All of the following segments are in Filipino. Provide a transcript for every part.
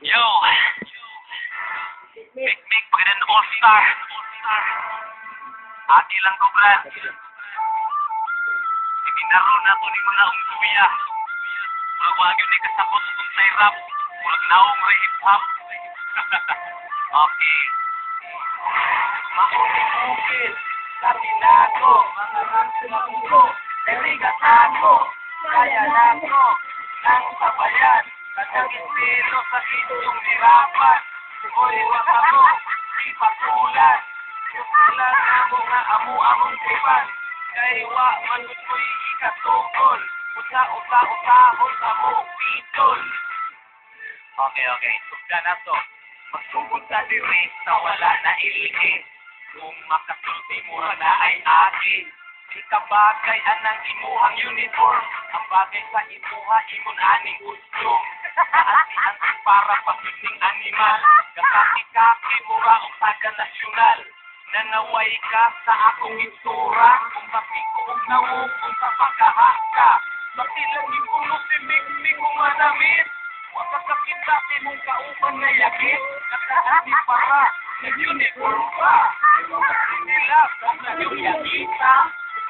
Yo! Mikmik, magandang all-star. Ati lang ko, Brad. Ibinaro na to ni mga kuya. Murag wagyo ni kasabot kung say rap. Murag naong re hip-hop. Okay. Maukit-ukit. Sabi na ako, mga rap ko. Naligasan ko. Kaya na ko. Nang sabayan. Katang estilo sa inyong nirapan. Oy, waka mo. Di patulan. Tutulan na mo nga amu-among tripan. Kay wa man ko'y ikatungkol. Usa-usahon sa mong pitol. Okay. Sugda na to. Magsugod sa diri sa wala na iligid. Kung makasulti mo na ay akin. Di ka bagay anang imuhang uniform. Ang bagay sa imuha, imon aning gusto. Anti-anti para pagkiting animal. Kakaki-kaki mura o taga-nasyonal. Nanaway ka sa akong itsura. Kung mapikuog na mo, kung sa pagkahaka. Makilang ipuno si Mikmik kung manamit. Huwag kakakita si mong kaupan na yakit. Nakaanti para, nag-uniform pa. Kasi nila, kung na yung yakita.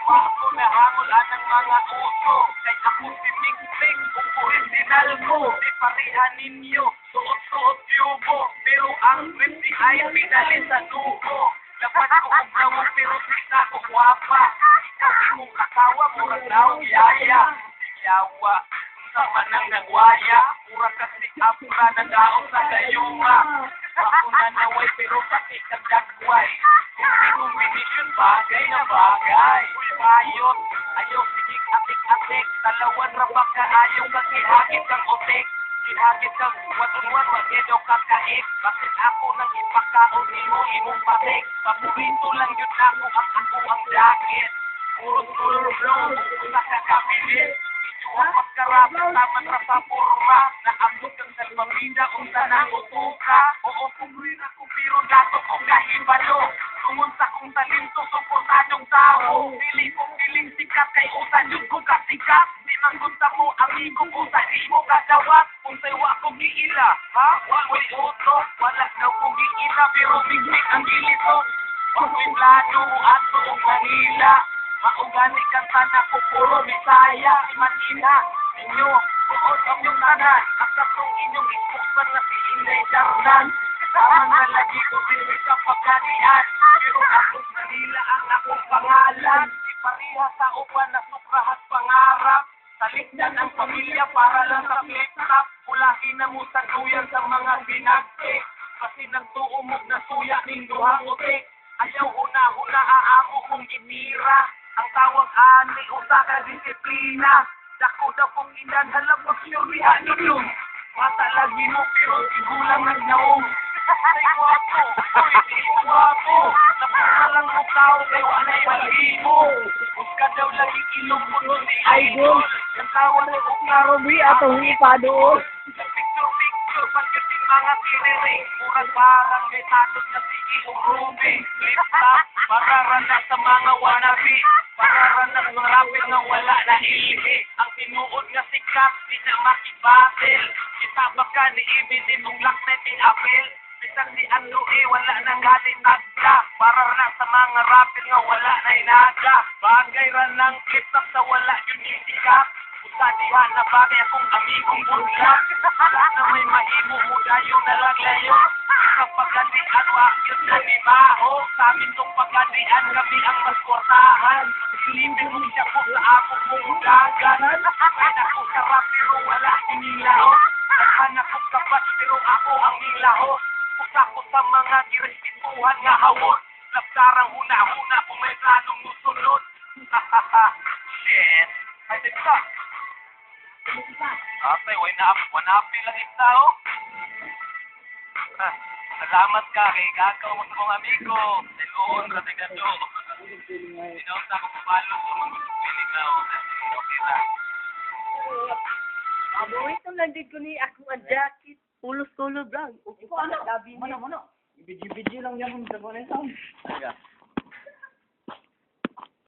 Ako na hangol anang mga uso. Kay ako si Mikmik, kung original mo. Di parihan ninyo, suot-suot yubo. Pero ang rip di ay pinalin sa dugo. Dapat ko ang gawin pero di na ako guwapa. Ikaw mong kasawa, murang naong yaya. Yawa, sa manang nagwaya. Pura kasi apura na daong sa gayuma. Ako na naway pero kasi kagdagway. Combination bagay na bagay. Uy, bayot. Ayaw sigig atik-atik. Talawan rabak ka ayaw kasi hagit kang otik. Ihagit kang one-on-one, wagyaw kakain. Bakit ako nang ipakaon imong patik? Paborito lang yun ako ang jacket. Puro color brown, sa kakabilis. Ito ang pagkarapit naman ra sa forma. Naabot kang salmamida kung sana utuka. Oo, kumrin ako pero dato kong kahibalo. Kumunta kong talento, suportadong tao. Pili kong piling sikat kay usan yung kong kasikat. Di manggunta mo, amigo ko sa di mo kagawa. Kung sa'yo akong giila, ha? Wako'y uto, wala daw kong giila. Pero bigmik ang gilito. Wako'y plano, ato o Manila. Maugani kang sana ko puro Bisaya. Manila, inyo, buot ang yung tanan. Akatong inyong ispusan na si Inday Jarnan. Tama na lagi ko din sa pagkanian. Pero akong Manila ang akong pangalan. Ipariha sa upan na sukrahat pangarap. Talikdan ang pamilya para lang sa flip-top. Pulahin na mo sa duyan sa mga binagtik. Kasi nagtuumog na suya ning duha utik. Ayaw una-una aamo kong itira. Ang tawag ani usa ka disiplina. Dako daw kong inadala pagsyurihan ninyo. Mata lagi mo pero sigulang nagnaong. Ay wapo, ay wapo. Napasalang mo tao kay walay malimo. Huwag ka daw lagi ilog mo nun ni Idol. Ang tawag ay Karobi atong ipado. Picture, pagkating mga pinere. Murag parang may tatot na sige o rubi. Flip-top, mararanas sa mga wannabe. Mararanas ng rapid na wala na ilhi. Ang tinuod nga sikat, di na makibatil. Kita baka ni Eminem mong laknet ni Apel. Bisang ni Anoe, wala nang galing nagda. Mararanas sa mga rapid nga wala na inaga. Bagay ran ng flip-top sa wala yun isikat. Usadihan na bagay akong amigong budlak. Wala na may mahimo mo dayo na lang layo. Sa paggandian, wakil na ni Mao. Sa amin tong paggandian, kami ang maskortahan. Silipin mo siya po sa akong mong dagan. May ako sarap pero wala inilaho. Naghan akong kapat pero ako ang nilaho. Usa ko sa mga girespetuhan nga hawot. Lapsarang huna-huna kung may planong musunod. Shit. Ay, dito. Okay, wanapi lang isa, oh. Salamat ka kay Gakaw mo sa mga amigo. Teloon, ratigado. Sinauta ko pabalo sa mga piling na, oh. Okay na. Ito lang din ko ni ako ang jacket. Ulos-ulo lang. Okay pa na, labi niya. Mana? Ibidyo lang yan sa mga sound.